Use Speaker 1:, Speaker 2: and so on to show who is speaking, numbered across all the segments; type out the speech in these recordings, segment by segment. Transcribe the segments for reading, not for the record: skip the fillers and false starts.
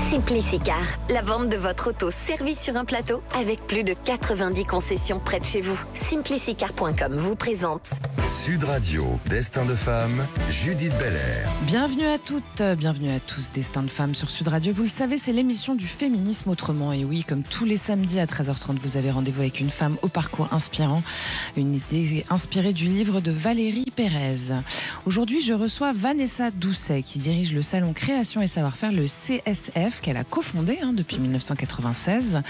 Speaker 1: Simplicicar, la vente de votre auto servie sur un plateau avec plus de 90 concessions près de chez vous. Simplicicar.com vous présente
Speaker 2: Sud Radio, Destin de femme, Judith Belair.
Speaker 3: Bienvenue à toutes, bienvenue à tous, Destin de femme sur Sud Radio. Vous le savez, c'est l'émission du féminisme autrement. Et oui, comme tous les samedis à 13h30, vous avez rendez-vous avec une femme au parcours inspirant. Une idée inspirée du livre de Valérie Pérez. Aujourd'hui, je reçois Vanessa Doucet, qui dirige le salon Création et Savoir-faire, le CSF, qu'elle a cofondé depuis 1996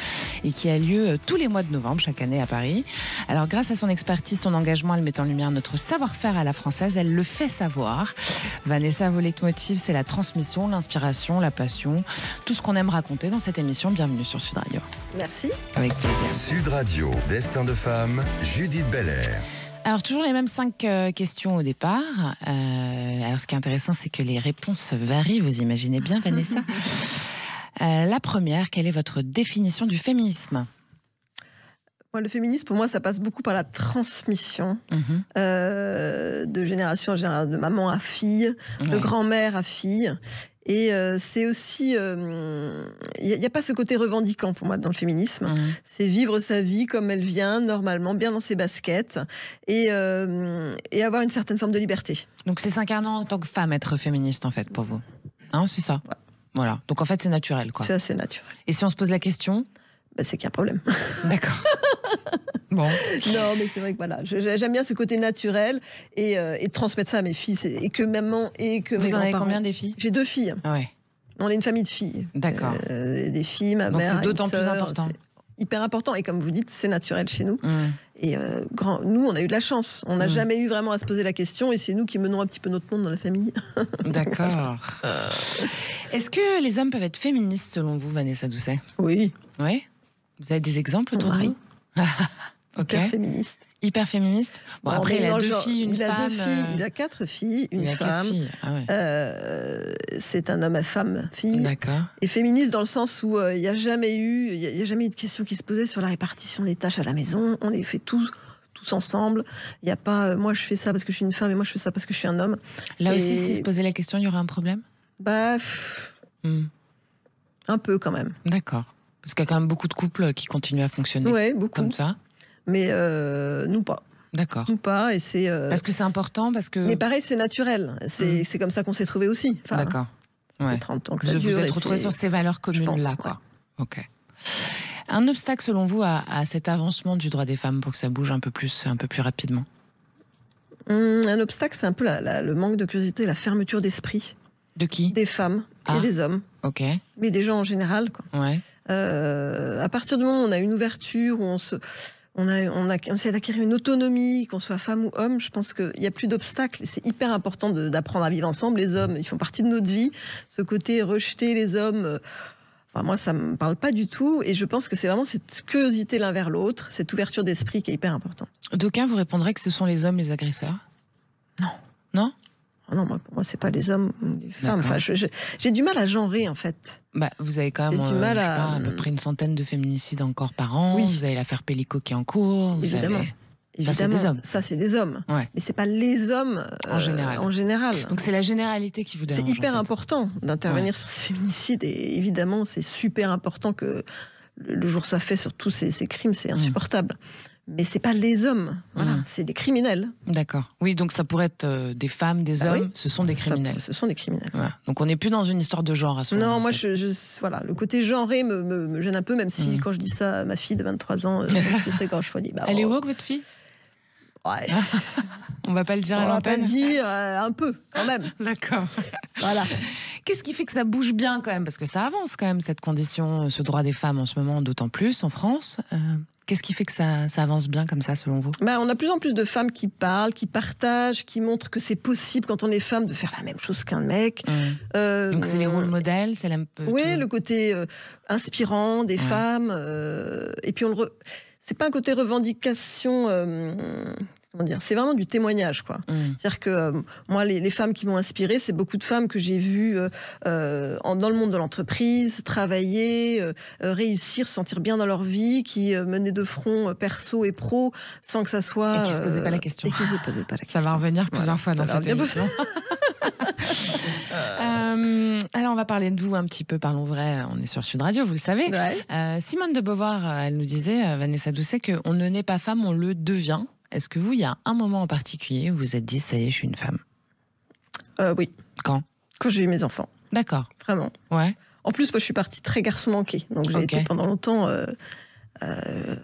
Speaker 3: et qui a lieu tous les mois de novembre chaque année à Paris. Alors grâce à son expertise, son engagement, elle met en lumière notre savoir-faire à la française, elle le fait savoir. Vanessa, vos leitmotivs, c'est la transmission, l'inspiration, la passion, tout ce qu'on aime raconter dans cette émission. Bienvenue sur Sud Radio.
Speaker 4: Merci.
Speaker 3: Avec plaisir.
Speaker 2: Sud Radio, Destin de femme, Judith Belair.
Speaker 3: Alors, toujours les mêmes 5 questions au départ. Alors, ce qui est intéressant, c'est que les réponses varient. Vous imaginez bien, Vanessa. La première, quelle est votre définition du féminisme ?
Speaker 4: Moi, le féminisme, pour moi, ça passe beaucoup par la transmission de génération en génération, de maman à fille, de grand-mère à fille. Et c'est aussi... Il n'y a pas ce côté revendiquant pour moi dans le féminisme. C'est vivre sa vie comme elle vient, normalement, bien dans ses baskets, et avoir une certaine forme de liberté.
Speaker 3: Donc c'est s'incarnant en tant que femme, être féministe, en fait, pour vous. Hein, c'est ça.
Speaker 4: Ouais.
Speaker 3: Voilà. Donc en fait, c'est naturel, quoi.
Speaker 4: C'est assez naturel.
Speaker 3: Et si on se pose la question ?
Speaker 4: C'est qu'il y a un problème.
Speaker 3: D'accord. Bon.
Speaker 4: Non, mais c'est vrai que voilà, j'aime bien ce côté naturel et transmettre ça à mes filles et que maman et que mes
Speaker 3: grands-parents. Vous en avez combien des filles ?
Speaker 4: J'ai 2 filles.
Speaker 3: Ouais.
Speaker 4: On est une famille de filles.
Speaker 3: D'accord.
Speaker 4: Des filles, ma
Speaker 3: Donc
Speaker 4: mère.
Speaker 3: Donc c'est d'autant plus important.
Speaker 4: C'est hyper important et comme vous dites, c'est naturel chez nous. Et nous, on a eu de la chance. On n'a jamais eu vraiment à se poser la question et c'est nous qui menons un petit peu notre monde dans la famille.
Speaker 3: D'accord. Est-ce que les hommes peuvent être féministes selon vous, Vanessa Doucet ?
Speaker 4: Oui.
Speaker 3: Oui. Vous avez des exemples autour de vous ? Ok.
Speaker 4: Hyper féministe.
Speaker 3: Hyper féministe. Bon, après, il a 2 filles, une femme.
Speaker 4: Il a 4 filles, une femme.
Speaker 3: 4 filles. Ah ouais.
Speaker 4: C'est un homme à femme, fille.
Speaker 3: D'accord.
Speaker 4: Et féministe dans le sens où il n'y a jamais eu de question qui se posait sur la répartition des tâches à la maison. On les fait tous ensemble. Il n'y a pas moi je fais ça parce que je suis une femme et moi je fais ça parce que je suis un homme.
Speaker 3: Là aussi, si se posait la question, il y aurait un problème ?
Speaker 4: Un peu quand même.
Speaker 3: D'accord. Parce qu'il y a quand même beaucoup de couples qui continuent à fonctionner comme ça.
Speaker 4: Mais nous pas.
Speaker 3: D'accord.
Speaker 4: Nous pas. Et c'est,
Speaker 3: parce que c'est important, parce que...
Speaker 4: Mais pareil, c'est naturel. C'est comme ça qu'on s'est trouvés aussi. Enfin,
Speaker 3: d'accord.
Speaker 4: Ça fait 30 ans que ça dure.
Speaker 3: Vous êtes retrouvés sur ces valeurs communes-là, quoi. Ok. Un obstacle, selon vous, à cet avancement du droit des femmes pour que ça bouge un peu plus rapidement ?
Speaker 4: Un obstacle, c'est un peu le manque de curiosité, la fermeture d'esprit.
Speaker 3: De qui ? Des
Speaker 4: femmes et des hommes.
Speaker 3: Ok.
Speaker 4: Mais des gens en général, quoi.
Speaker 3: Ouais.
Speaker 4: À partir du moment où on a une ouverture, où on essaie d'acquérir une autonomie, qu'on soit femme ou homme, je pense qu'il n'y a plus d'obstacles. C'est hyper important d'apprendre à vivre ensemble. Les hommes, ils font partie de notre vie. Ce côté rejeter les hommes, moi, ça ne me parle pas du tout. Et je pense que c'est vraiment cette curiosité l'un vers l'autre, cette ouverture d'esprit qui est hyper importante.
Speaker 3: D'aucuns vous répondrez que ce sont les hommes les agresseurs ?
Speaker 4: Non.
Speaker 3: Non ?
Speaker 4: Non, pour moi, c'est pas les hommes ou les femmes. Enfin, j'ai du mal à genrer, en fait.
Speaker 3: Vous avez quand même à peu près une centaine de féminicides encore par an. Oui. Vous avez l'affaire Pellico qui est en cours.
Speaker 4: Évidemment. Ça, c'est des hommes. Ça, c'est des hommes.
Speaker 3: Ouais.
Speaker 4: Mais c'est pas les hommes en général.
Speaker 3: Donc c'est la généralité qui vous dérange.
Speaker 4: C'est hyper important d'intervenir sur ces féminicides. Et évidemment, c'est super important que le jour soit fait sur tous ces crimes. C'est insupportable. Mais c'est pas les hommes, voilà, c'est des criminels. D'accord.
Speaker 3: Oui, donc ça pourrait être des femmes, des hommes, ce sont des criminels.
Speaker 4: Ce sont des criminels.
Speaker 3: Voilà. Donc on n'est plus dans une histoire de genre à ce moment-là.
Speaker 4: Non, moi, voilà, le côté genré me gêne un peu, même si quand je dis ça à ma fille de 23 ans, ce serait quand je dis...
Speaker 3: Elle est woke, votre fille ?
Speaker 4: Ouais.
Speaker 3: On va pas le dire à l'antenne.
Speaker 4: On va pas le dire, un peu, quand même.
Speaker 3: D'accord.
Speaker 4: Voilà.
Speaker 3: Qu'est-ce qui fait que ça bouge bien quand même ? Parce que ça avance quand même, cette condition, ce droit des femmes en ce moment, d'autant plus en France. Qu'est-ce qui fait que ça avance bien comme ça, selon vous ?
Speaker 4: On a de plus en plus de femmes qui parlent, qui partagent, qui montrent que c'est possible, quand on est femme, de faire la même chose qu'un mec.
Speaker 3: Donc c'est les rôles modèles, c'est
Speaker 4: le côté inspirant des femmes. Et puis c'est pas un côté revendication... c'est vraiment du témoignage, quoi. C'est-à-dire que moi, les femmes qui m'ont inspirée, c'est beaucoup de femmes que j'ai vues dans le monde de l'entreprise, travailler, réussir, se sentir bien dans leur vie, qui menaient de front perso et pro, sans que ça soit...
Speaker 3: Et qui se posaient pas la question.
Speaker 4: Et qui se posaient pas la question.
Speaker 3: Ça va revenir plusieurs fois dans cette émission. Alors, on va parler de vous un petit peu, parlons vrai, on est sur Sud Radio, vous le savez.
Speaker 4: Ouais.
Speaker 3: Simone de Beauvoir, elle nous disait, Vanessa Doucet, qu'on ne naît pas femme, on le devient. Est-ce que vous, il y a un moment en particulier où vous vous êtes dit, ça y est, je suis une femme?
Speaker 4: Oui.
Speaker 3: Quand
Speaker 4: j'ai eu mes enfants.
Speaker 3: D'accord.
Speaker 4: Vraiment.
Speaker 3: Ouais.
Speaker 4: En plus, moi, je suis partie très garçon manqué. Donc, j'ai été pendant longtemps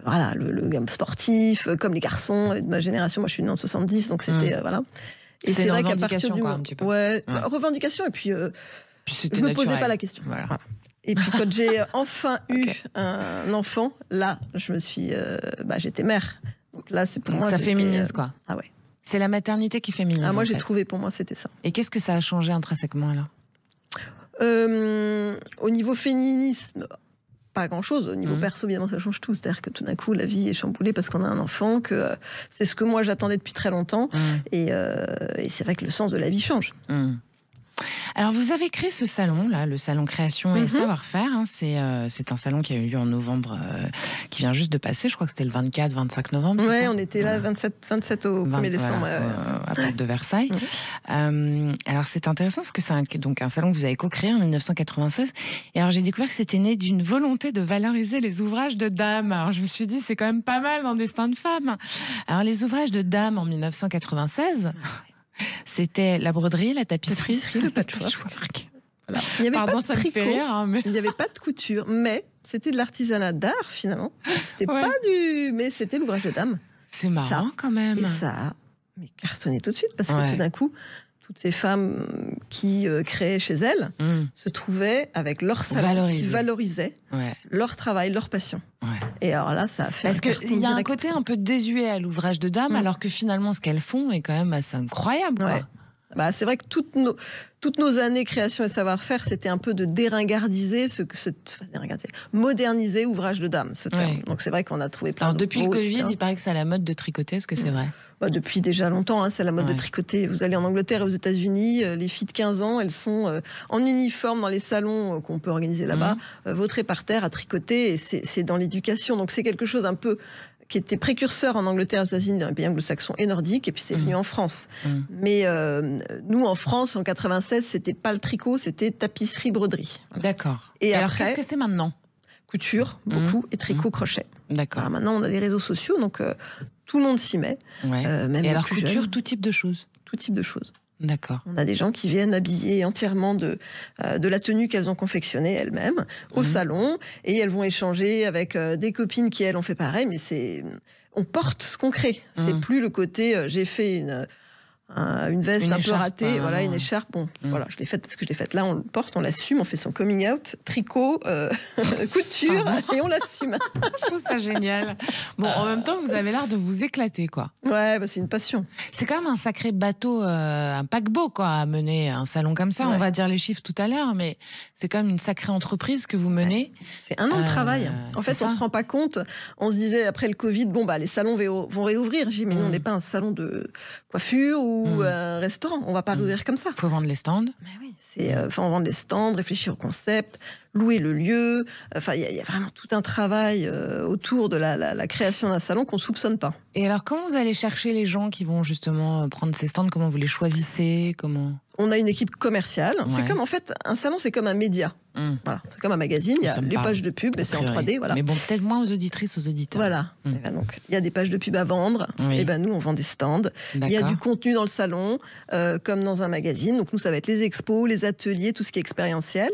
Speaker 4: voilà, le gamme sportif, comme les garçons de ma génération. Moi, je suis née en 70, donc c'était... voilà.
Speaker 3: Et c'est vrai qu'à partir du moment... un petit peu.
Speaker 4: Revendication, et puis je ne me posais pas la question.
Speaker 3: Voilà.
Speaker 4: Et puis quand j'ai enfin eu un enfant, là, je me suis... j'étais mère. Donc là, c'est pour moi...
Speaker 3: Ça féminise, quoi.
Speaker 4: Ah ouais.
Speaker 3: C'est la maternité qui féminise.
Speaker 4: Moi, j'ai trouvé, pour moi, c'était ça.
Speaker 3: Et qu'est-ce que ça a changé intrinsèquement, alors?
Speaker 4: Au niveau féminisme, pas grand-chose. Au niveau perso, évidemment, ça change tout. C'est-à-dire que tout d'un coup, la vie est chamboulée parce qu'on a un enfant, que c'est ce que moi, j'attendais depuis très longtemps. Et c'est vrai que le sens de la vie change.
Speaker 3: Alors, vous avez créé ce salon-là, le salon Création et Savoir-faire. Hein, c'est un salon qui a eu lieu en novembre, qui vient juste de passer. Je crois que c'était le 24-25 novembre.
Speaker 4: Oui, on était là le 27 au 1er décembre.
Speaker 3: À Porte de Versailles. Alors, c'est intéressant parce que c'est un salon que vous avez co-créé en 1996. Et alors, j'ai découvert que c'était né d'une volonté de valoriser les ouvrages de dames. Alors, je me suis dit, c'est quand même pas mal dans Destin de femme. Alors, les ouvrages de dames en 1996... C'était la broderie, la tapisserie,
Speaker 4: le patchwork.
Speaker 3: Voilà. Il n'y avait pas de tricot, fait rire, mais...
Speaker 4: il n'y avait pas de couture, mais c'était de l'artisanat d'art finalement. C'était pas mais c'était l'ouvrage de dame.
Speaker 3: C'est marrant quand même.
Speaker 4: Et ça a cartonné tout de suite parce que tout d'un coup, toutes ces femmes qui créaient chez elles se trouvaient avec leur salon qui valorisait leur travail, leur passion. Et alors là, ça a fait...
Speaker 3: Parce qu'il y a un côté un peu désuet à l'ouvrage de dame, alors que finalement, ce qu'elles font est quand même assez incroyable. Quoi.
Speaker 4: C'est vrai que toutes nos années création et savoir-faire, c'était un peu de déringardiser, moderniser ouvrage de dame, ce terme. Donc c'est vrai qu'on a trouvé plein de...
Speaker 3: Alors depuis le Covid, il paraît que c'est à la mode de tricoter, est-ce que c'est vrai?
Speaker 4: Depuis déjà longtemps, c'est la mode de tricoter. Vous allez en Angleterre et aux États-Unis, les filles de 15 ans, elles sont en uniforme dans les salons qu'on peut organiser là-bas, vautrées par terre à tricoter, et c'est dans l'éducation. Donc c'est quelque chose un peu qui était précurseur en Angleterre, aux États-Unis, dans les pays anglo-saxons et nordiques, et puis c'est venu en France. Mais nous, en France, en 96, c'était pas le tricot, c'était tapisserie, broderie.
Speaker 3: D'accord. Et alors, qu'est-ce que c'est maintenant?
Speaker 4: Couture, beaucoup, et tricot, crochet.
Speaker 3: D'accord.
Speaker 4: Alors maintenant, on a des réseaux sociaux, donc tout le monde s'y met. Même
Speaker 3: et alors, couture,
Speaker 4: jeunes.
Speaker 3: Tout type de choses? Tout type de choses. D'accord.
Speaker 4: On a des gens qui viennent habiller entièrement de la tenue qu'elles ont confectionnée elles-mêmes au salon, et elles vont échanger avec des copines qui, elles, ont fait pareil, mais on porte ce qu'on crée. C'est plus le côté j'ai fait une veste un peu ratée, une écharpe. Bon, voilà, je l'ai faite parce que je l'ai faite. Là, on le porte, on l'assume, on fait son coming out, tricot, couture, et on l'assume.
Speaker 3: Je trouve ça génial. Bon, en même temps, vous avez l'air de vous éclater, quoi.
Speaker 4: Ouais, c'est une passion.
Speaker 3: C'est quand même un sacré bateau, un paquebot, quoi, à mener un salon comme ça. On va dire les chiffres tout à l'heure, mais c'est quand même une sacrée entreprise que vous menez.
Speaker 4: C'est un an de travail. En fait, on se rend pas compte. On se disait après le Covid, les salons vont réouvrir. J'ai dit, mais nous, on n'est pas un salon de coiffure ou un restaurant. On va pas réouvrir comme ça.
Speaker 3: Faut vendre les stands.
Speaker 4: Mais oui, on vendre les stands, réfléchir au concept, louer le lieu. Enfin, il y a vraiment tout un travail autour de la création d'un salon qu'on soupçonne pas.
Speaker 3: Et alors, comment vous allez chercher les gens qui vont justement prendre ces stands? Comment vous les choisissez?
Speaker 4: On a une équipe commerciale. C'est comme, en fait, un salon, c'est comme un média. Voilà, c'est comme un magazine. Il y a les pages de pub, c'est en 3D. Voilà.
Speaker 3: Mais bon, peut-être moins aux auditrices, aux auditeurs.
Speaker 4: Voilà. Donc, il y a des pages de pub à vendre. Et nous, on vend des stands. Il y a du contenu dans le salon, comme dans un magazine. Donc, nous, ça va être les expos, les ateliers, tout ce qui est expérientiel.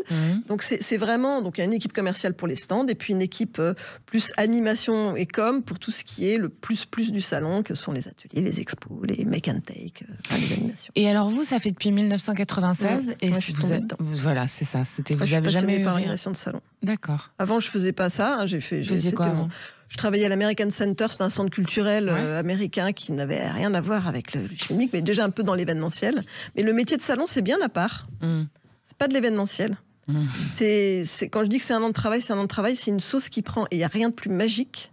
Speaker 4: Donc, c'est vraiment... Donc, il y a une équipe commerciale pour les stands et puis une équipe plus animation et com pour tout ce qui est le plus du salon, que sont les ateliers, les expos, les make and take, les animations.
Speaker 3: Et alors, vous, ça fait depuis 1996 et voilà, c'est ça. Vous avez jamais eu
Speaker 4: par l'animation de salon.
Speaker 3: D'accord.
Speaker 4: Avant, je faisais pas ça. Vous
Speaker 3: faisiez quoi avant?
Speaker 4: Je travaillais à l'American Center, c'est un centre culturel américain qui n'avait rien à voir avec le chimique, mais déjà un peu dans l'événementiel. Mais le métier de salon, c'est bien à part. C'est pas de l'événementiel. C'est quand je dis que c'est un an de travail, c'est une sauce qui prend. Et il n'y a rien de plus magique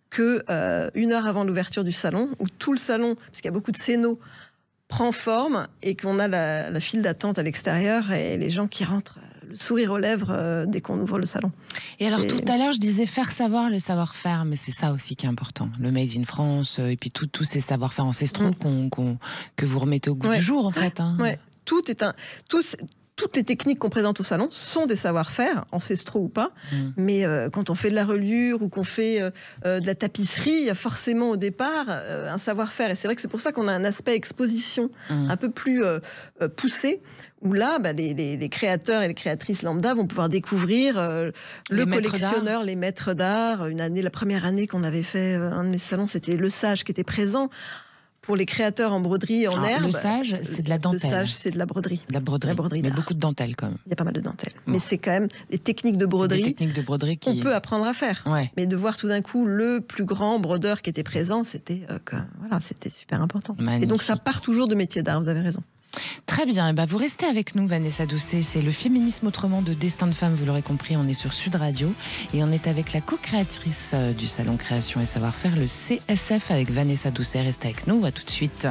Speaker 4: que 1 heure avant l'ouverture du salon, où tout le salon, parce qu'il y a beaucoup de scénos, prend forme et qu'on a la file d'attente à l'extérieur et les gens qui rentrent le sourire aux lèvres dès qu'on ouvre le salon.
Speaker 3: Et alors tout à l'heure je disais faire savoir le savoir-faire, mais c'est ça aussi qui est important, le Made in France et puis tous ces savoir-faire ancestraux que vous remettez au goût du jour en fait.
Speaker 4: Ouais. Tout toutes les techniques qu'on présente au salon sont des savoir-faire, ancestraux ou pas. Mais quand on fait de la reliure ou qu'on fait de la tapisserie, il y a forcément au départ un savoir-faire. Et c'est vrai que c'est pour ça qu'on a un aspect exposition un peu plus poussé, où là, les créateurs et les créatrices lambda vont pouvoir découvrir le collectionneur, les maîtres d'art. La première année qu'on avait fait un de mes salons, c'était Le Sage qui était présent. Pour les créateurs en broderie, en herbe.
Speaker 3: Le sage, c'est de la dentelle.
Speaker 4: Le sage, c'est de la broderie.
Speaker 3: La broderie mais beaucoup de dentelle, quand même.
Speaker 4: Il y a pas mal de dentelle. Bon. Mais c'est quand même des techniques de broderie, qu'on peut apprendre à faire.
Speaker 3: Ouais.
Speaker 4: Mais de voir tout d'un coup le plus grand brodeur qui était présent, c'était super important.
Speaker 3: Magnifique.
Speaker 4: Et donc ça part toujours de métier d'art, vous avez raison.
Speaker 3: Très bien, vous restez avec nous, Vanessa Doucet. C'est le féminisme autrement de Destin de Femme, vous l'aurez compris, on est sur Sud Radio et on est avec la co-créatrice du Salon Création et Savoir-Faire, le CSF, avec Vanessa Doucet. Restez avec nous, à tout de suite.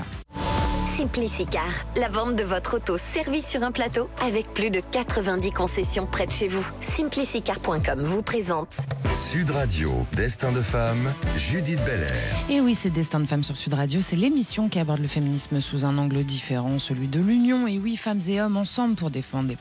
Speaker 1: Simplicicar, la vente de votre auto servie sur un plateau avec plus de 90 concessions près de chez vous. Simplicicar.com vous présente
Speaker 2: Sud Radio, Destin de Femme, Judith Belair.
Speaker 3: Et oui, c'est Destin de Femme sur Sud Radio. C'est l'émission qui aborde le féminisme sous un angle différent, celui de l'union. Et oui, femmes et hommes ensemble pour défendre, et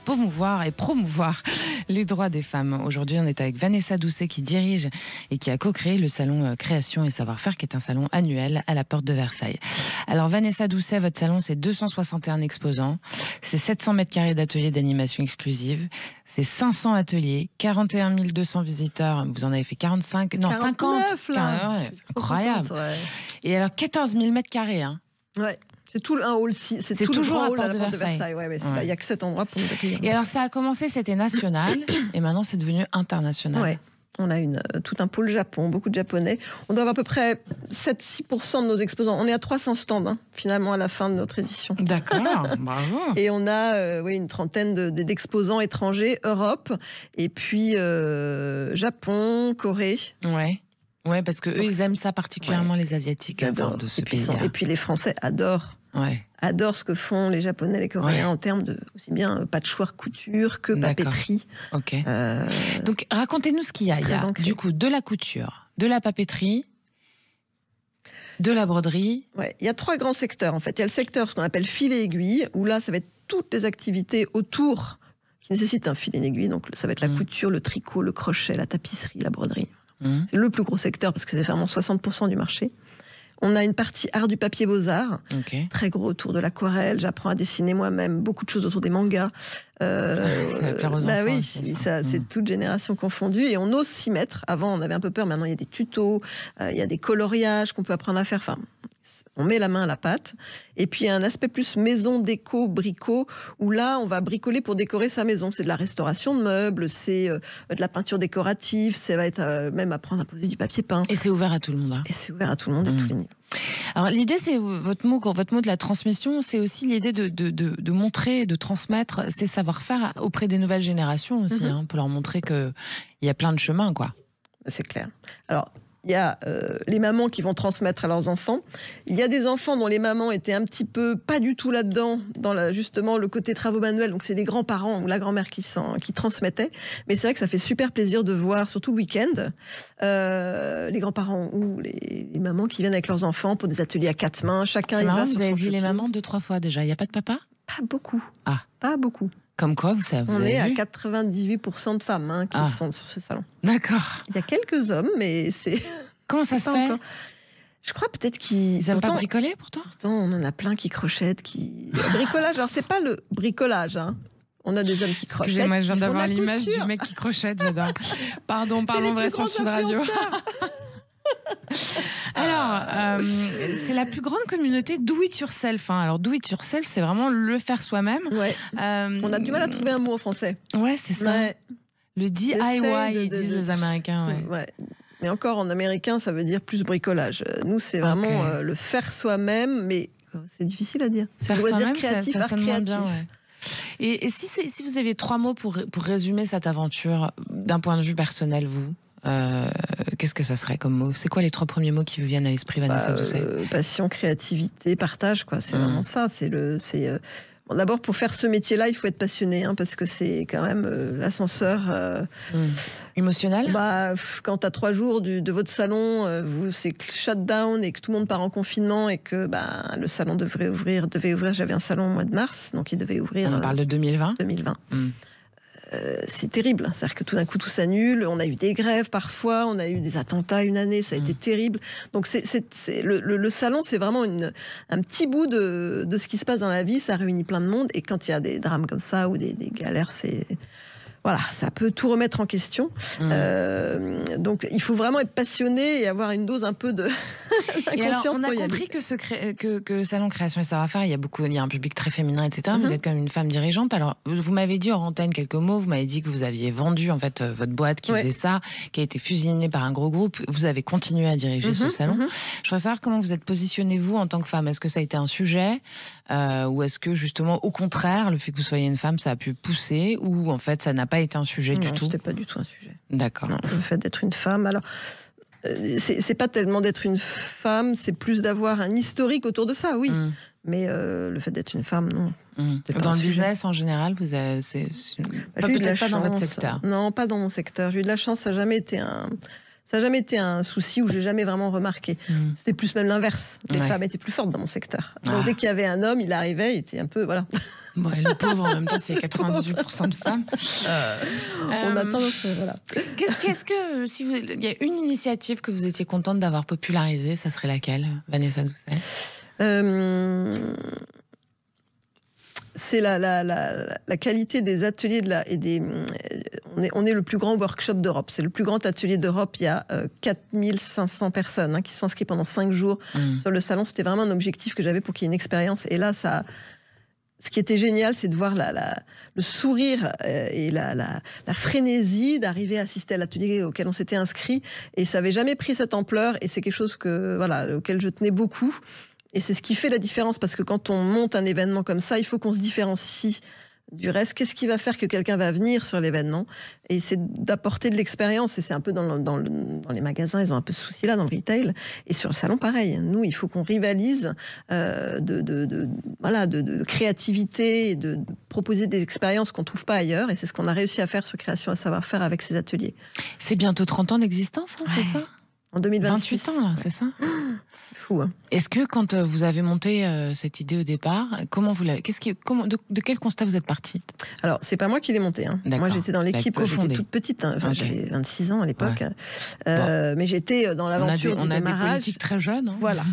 Speaker 3: promouvoir les droits des femmes. Aujourd'hui, on est avec Vanessa Doucet qui dirige et qui a co-créé le salon Création et Savoir-Faire, qui est un salon annuel à la porte de Versailles. Alors Vanessa Doucet, votre salon, c'est 261 exposants, c'est 700 mètres carrés d'ateliers d'animation exclusive, c'est 500 ateliers, 41 200 visiteurs, vous en avez fait 45, non
Speaker 4: 49,
Speaker 3: 50, ouais, c'est incroyable.
Speaker 4: Contente, ouais.
Speaker 3: Et alors 14 000 mètres carrés, hein.
Speaker 4: Ouais. C'est tout un hall, c'est tout
Speaker 3: toujours
Speaker 4: le grand
Speaker 3: à
Speaker 4: hall à la porte de
Speaker 3: Versailles.
Speaker 4: Ouais, il n'y a que cet endroit pour nous accueillir.
Speaker 3: Et alors ça a commencé, c'était national, et maintenant c'est devenu international.
Speaker 4: Ouais. On a tout un pôle Japon, beaucoup de Japonais. On doit avoir à peu près 7-6% de nos exposants. On est à 300 stands, finalement, à la fin de notre édition.
Speaker 3: D'accord, bravo.
Speaker 4: Et on a une trentaine d'exposants étrangers, Europe, et puis Japon, Corée.
Speaker 3: Ouais, parce qu'eux, ils aiment ça particulièrement, les Asiatiques, de ce pays-là.
Speaker 4: Et puis les Français adorent ce que font les Japonais, les Coréens, en termes de aussi bien patchwork couture que papeterie.
Speaker 3: Ok. Donc, racontez-nous ce qu'il y a. Il y a du coup de la couture, de la papeterie, de la broderie.
Speaker 4: Ouais, il y a 3 grands secteurs, en fait. Il y a le secteur, ce qu'on appelle filet aiguille, où là, ça va être toutes les activités autour qui nécessitent un filet aiguille. Donc, ça va être la couture, le tricot, le crochet, la tapisserie, la broderie. C'est le plus gros secteur parce que c'est vraiment 60% du marché. On a une partie art du papier beaux-arts, très gros autour de l'aquarelle. J'apprends à dessiner moi-même, beaucoup de choses autour des mangas. C'est toute génération confondue. Et on ose s'y mettre. Avant, on avait un peu peur. Maintenant, il y a des tutos, il y a des coloriages qu'on peut apprendre à faire. Enfin, on met la main à la pâte. Et puis, il y a un aspect plus maison, déco, bricot, où là, on va bricoler pour décorer sa maison. C'est de la restauration de meubles, c'est de la peinture décorative, ça va être même apprendre à poser du papier peint.
Speaker 3: Et c'est ouvert à tout le monde.
Speaker 4: Et c'est ouvert à tout le monde, à tous les niveaux.
Speaker 3: Alors l'idée, c'est votre mot de la transmission, c'est aussi l'idée de montrer, de transmettre ces savoir-faire auprès des nouvelles générations aussi, pour leur montrer qu'il y a plein de chemins, quoi.
Speaker 4: C'est clair. Alors, il y a les mamans qui vont transmettre à leurs enfants. Il y a des enfants dont les mamans étaient un petit peu pas du tout là-dedans, dans justement le côté travaux manuels. Donc c'est les grands-parents ou la grand-mère qui transmettaient. Mais c'est vrai que ça fait super plaisir de voir, surtout le week-end, les grands-parents ou les mamans qui viennent avec leurs enfants pour des ateliers à 4 mains. Chacun y va.
Speaker 3: Vous avez dit les mamans 2-3 fois déjà. Il n'y a pas de papa ?
Speaker 4: Pas beaucoup.
Speaker 3: Ah.
Speaker 4: Pas beaucoup.
Speaker 3: Comme quoi, vous
Speaker 4: On
Speaker 3: avez
Speaker 4: est à
Speaker 3: vu
Speaker 4: 98% de femmes qui sont sur ce salon.
Speaker 3: D'accord.
Speaker 4: Il y a quelques hommes, mais c'est...
Speaker 3: Comment ça se fait encore.
Speaker 4: Je crois peut-être qu'ils...
Speaker 3: Ils n'aiment pas bricoler, pourtant.
Speaker 4: On en a plein qui crochettent, Le bricolage, alors c'est pas le bricolage, On a des hommes qui crochettent.
Speaker 3: Excusez-moi, je viens d'avoir l'image du mec qui crochette, j'adore. Pardon, parlons vrai sur Sud Radio. Alors, c'est la plus grande communauté do it yourself. Alors, do it yourself, c'est vraiment le faire soi-même.
Speaker 4: Ouais. On a du mal à trouver un mot en français.
Speaker 3: Ouais, c'est ça. Ouais. Le DIY, disent les Américains.
Speaker 4: Ouais. Mais encore, en américain, ça veut dire plus bricolage. Nous, c'est vraiment le faire soi-même, mais c'est difficile à dire.
Speaker 3: Faire soi-même,
Speaker 4: créatif,
Speaker 3: ça sonne moins bien. Ouais. Et si vous avez 3 mots pour résumer cette aventure d'un point de vue personnel, vous, qu'est-ce que ça serait comme mot? C'est quoi les 3 premiers mots qui vous viennent à l'esprit, Vanessa Doucet?
Speaker 4: Passion, créativité, partage, quoi. C'est vraiment ça. Bon, d'abord, pour faire ce métier-là, il faut être passionné, hein, parce que c'est quand même l'ascenseur.
Speaker 3: Émotionnel.
Speaker 4: Quand tu as 3 jours de votre salon, c'est shut down et que tout le monde part en confinement et que le salon devait ouvrir. J'avais un salon au mois de mars, donc il devait ouvrir.
Speaker 3: On parle de 2020.
Speaker 4: 2020. C'est terrible. C'est-à-dire que tout d'un coup, tout s'annule. On a eu des grèves parfois, on a eu des attentats une année, ça a été terrible. Donc le salon, c'est vraiment un petit bout de ce qui se passe dans la vie. Ça réunit plein de monde. Et quand il y a des drames comme ça ou des galères, voilà, ça peut tout remettre en question. Donc, il faut vraiment être passionné et avoir une dose un peu d'inconscience.
Speaker 3: On a compris que Salon Création et Savoir-faire, il y a un public très féminin, etc. Vous êtes quand même une femme dirigeante. Alors, vous m'avez dit hors antenne quelques mots. Vous m'avez dit que vous aviez vendu en fait votre boîte qui faisait ça, qui a été fusionnée par un gros groupe. Vous avez continué à diriger ce salon. Je voudrais savoir comment vous êtes positionnée, vous, en tant que femme. Est-ce que ça a été un sujet ou est-ce que, justement, au contraire, le fait que vous soyez une femme, ça a pu pousser, ou en fait, ça n'a pas été un sujet du tout?
Speaker 4: Non, c'était pas du tout un sujet.
Speaker 3: D'accord.
Speaker 4: Non, le fait d'être une femme, alors c'est pas tellement d'être une femme, c'est plus d'avoir un historique autour de ça, oui. Mais le fait d'être une femme, non.
Speaker 3: Dans le business en général, vous avez, peut-être pas dans votre secteur.
Speaker 4: Non, pas dans mon secteur. J'ai eu de la chance, ça n'a jamais été un souci où j'ai jamais vraiment remarqué. C'était plus même l'inverse. Les femmes étaient plus fortes dans mon secteur. Donc dès qu'il y avait un homme, il arrivait, il était un peu voilà.
Speaker 3: Bon, et le pauvre en même temps, s'il y a 98% de femmes.
Speaker 4: On a tendance, voilà.
Speaker 3: Qu'est-ce que il y a une initiative que vous étiez contente d'avoir popularisée, ça serait laquelle, Vanessa Doucet?
Speaker 4: C'est la qualité des ateliers on est le plus grand workshop d'Europe. C'est le plus grand atelier d'Europe. Il y a 4500 personnes qui sont inscrites pendant 5 jours sur le salon. C'était vraiment un objectif que j'avais pour qu'il y ait une expérience. Et là, ce qui était génial, c'est de voir le sourire et la frénésie d'arriver à assister à l'atelier auquel on s'était inscrit. Et ça n'avait jamais pris cette ampleur. Et c'est quelque chose auquel je tenais beaucoup. Et c'est ce qui fait la différence, parce que quand on monte un événement comme ça, il faut qu'on se différencie du reste. Qu'est-ce qui va faire que quelqu'un va venir sur l'événement? Et c'est d'apporter de l'expérience. Et c'est un peu dans les magasins, ils ont un peu ce souci-là, dans le retail. Et sur le salon, pareil. Nous, il faut qu'on rivalise de créativité et de proposer des expériences qu'on ne trouve pas ailleurs. Et c'est ce qu'on a réussi à faire sur Création et Savoir-faire avec ces ateliers.
Speaker 3: C'est bientôt 30 ans d'existence, c'est ça?
Speaker 4: En 2026.
Speaker 3: 28 ans, là, c'est ça?
Speaker 4: C'est fou, hein.
Speaker 3: Est-ce que quand vous avez monté cette idée au départ, de quel constat vous êtes partie?
Speaker 4: Alors, c'est pas moi qui l'ai monté. Moi, j'étais dans l'équipe, j'étais toute petite. J'avais 26 ans à l'époque. Mais j'étais dans l'aventure du démarrage.
Speaker 3: On a des politiques très jeunes.
Speaker 4: Voilà.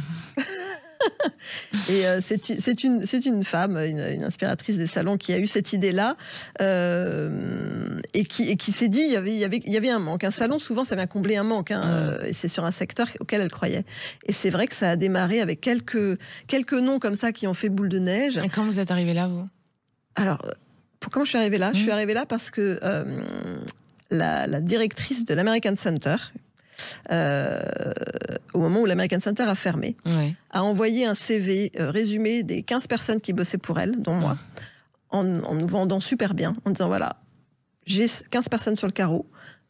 Speaker 4: Et c'est une femme, une inspiratrice des salons, qui a eu cette idée-là et qui s'est dit il y avait un manque. Un salon, souvent, ça vient combler un manque. Et c'est sur un secteur auquel elle croyait. Et c'est vrai que ça a démarré avec quelques noms comme ça qui ont fait boule de neige.
Speaker 3: Et quand vous êtes arrivée là, vous?
Speaker 4: Alors, comment je suis arrivée là? Je suis arrivée là parce que la directrice de l'American Center, au moment où l'American Center a fermé, a envoyé un CV résumé des 15 personnes qui bossaient pour elle, dont moi, en nous vendant super bien, en disant voilà, j'ai 15 personnes sur le carreau,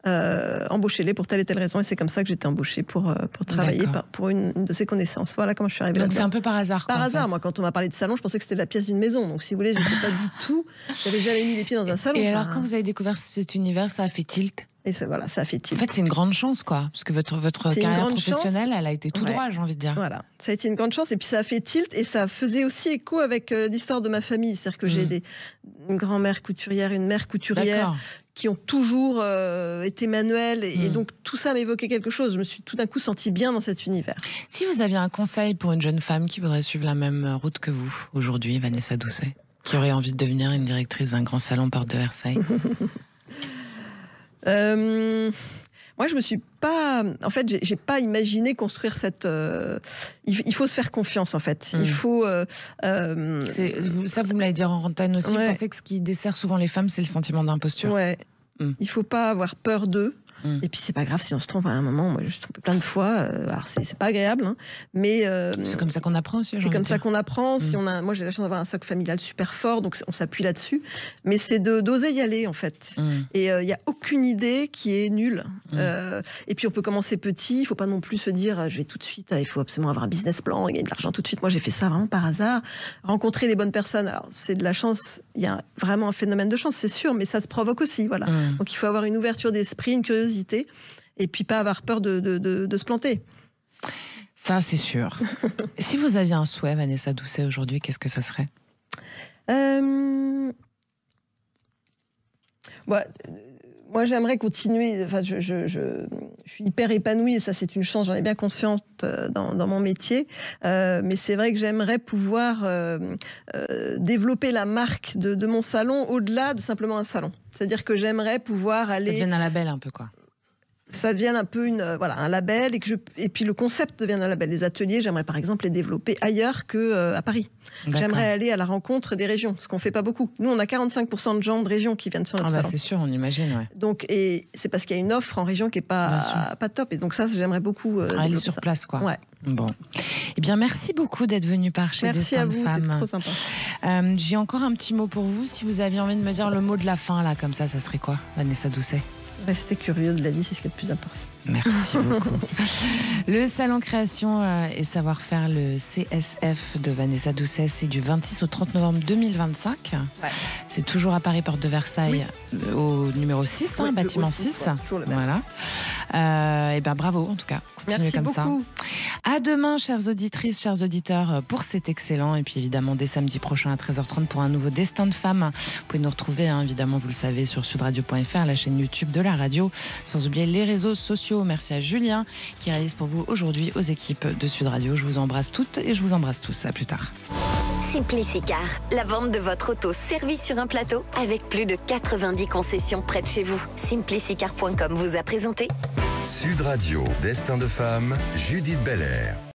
Speaker 4: embauchez-les pour telle et telle raison. Et c'est comme ça que j'étais embauchée pour travailler pour une de ses connaissances. Voilà comment je suis arrivée là.
Speaker 3: Donc c'est un peu par hasard.
Speaker 4: Par hasard, moi, quand on m'a parlé de salon, je pensais que c'était la pièce d'une maison. Donc si vous voulez, je ne sais pas du tout, j'avais jamais mis les pieds dans un salon.
Speaker 3: Et alors, quand vous avez découvert cet univers, ça a fait tilt?
Speaker 4: Et ça a fait tilt.
Speaker 3: En fait, c'est une grande chance, quoi. Parce que votre carrière professionnelle, elle a été tout droit, j'ai envie de dire.
Speaker 4: Voilà. Ça a été une grande chance. Et puis, ça a fait tilt. Et ça faisait aussi écho avec l'histoire de ma famille. C'est-à-dire que j'ai une grand-mère couturière, une mère couturière qui ont toujours été manuelles. Et donc, tout ça m'évoquait quelque chose. Je me suis tout d'un coup sentie bien dans cet univers.
Speaker 3: Si vous aviez un conseil pour une jeune femme qui voudrait suivre la même route que vous, aujourd'hui, Vanessa Doucet, qui aurait envie de devenir une directrice d'un grand salon porte de Versailles?
Speaker 4: Moi, je me suis pas. En fait, j'ai pas imaginé construire cette. Il faut se faire confiance, en fait. Il faut.
Speaker 3: Ça, vous me l'avez dit en antenne aussi. Vous pensez que ce qui dessert souvent les femmes, c'est le sentiment d'imposture.
Speaker 4: Ouais. Il faut pas avoir peur d'eux. Et puis c'est pas grave si on se trompe à un moment. Moi, je me suis trompée plein de fois. Alors c'est pas agréable, hein, mais
Speaker 3: c'est comme ça qu'on apprend aussi.
Speaker 4: C'est comme ça qu'on apprend. Si moi j'ai la chance d'avoir un socle familial super fort, donc on s'appuie là-dessus. Mais c'est d'oser y aller en fait. Et il y a aucune idée qui est nulle. Et puis on peut commencer petit. Il faut pas non plus se dire je vais tout de suite. Il faut absolument avoir un business plan, gagner de l'argent tout de suite. Moi j'ai fait ça vraiment par hasard. Rencontrer les bonnes personnes. Alors c'est de la chance. Il y a vraiment un phénomène de chance, c'est sûr, mais ça se provoque aussi. Voilà. Donc il faut avoir une ouverture d'esprit, une curiosité, et puis pas avoir peur de se planter.
Speaker 3: Ça, c'est sûr. Si vous aviez un souhait, Vanessa Doucet, aujourd'hui, qu'est-ce que ça serait ?
Speaker 4: Moi, j'aimerais continuer. Enfin, je suis hyper épanouie, et ça, c'est une chance. J'en ai bien conscience dans mon métier. Mais c'est vrai que j'aimerais pouvoir développer la marque de mon salon au-delà de simplement un salon. C'est-à-dire que j'aimerais pouvoir aller...
Speaker 3: Ça devienne un label un peu, quoi.
Speaker 4: Ça devienne un peu un label, et puis le concept devienne un label. Les ateliers, j'aimerais par exemple les développer ailleurs qu'à Paris. J'aimerais aller à la rencontre des régions, ce qu'on fait pas beaucoup. Nous, on a 45% de gens de région qui viennent sur notre salon.
Speaker 3: C'est sûr, on imagine. Ouais.
Speaker 4: Donc, et c'est parce qu'il y a une offre en région qui est pas top. Et donc ça, j'aimerais beaucoup
Speaker 3: aller sur place, quoi.
Speaker 4: Ouais.
Speaker 3: Bon. Eh bien, merci beaucoup d'être venu par chez Destin de Femme.
Speaker 4: Merci à vous, c'est trop sympa.
Speaker 3: J'ai encore un petit mot pour vous. Si vous aviez envie de me dire le mot de la fin, là, comme ça serait quoi, Vanessa Doucet ?
Speaker 4: Restez curieux de la vie, c'est ce qui est le plus important.
Speaker 3: Merci beaucoup. Le Salon Création et Savoir-faire, le CSF de Vanessa Doucet, c'est du 26 au 30 novembre 2025. Ouais. C'est toujours à Paris, porte de Versailles, au numéro 6, bâtiment 6. Voilà. Et ben bravo, en tout cas. Continuez comme beaucoup. Ça. À demain, chères auditrices, chers auditeurs, pour cet excellent. Et puis évidemment, dès samedi prochain à 13h30 pour un nouveau Destin de Femme. Vous pouvez nous retrouver, évidemment, vous le savez, sur sudradio.fr, la chaîne YouTube de la radio, sans oublier les réseaux sociaux. Merci à Julien qui réalise pour vous aujourd'hui, aux équipes de Sud Radio. Je vous embrasse toutes et je vous embrasse tous. À plus tard.
Speaker 1: Simplicicar, la vente de votre auto servie sur un plateau avec plus de 90 concessions près de chez vous. Simplicicar.com vous a présenté
Speaker 2: Sud Radio, Destin de Femme, Judith Belair.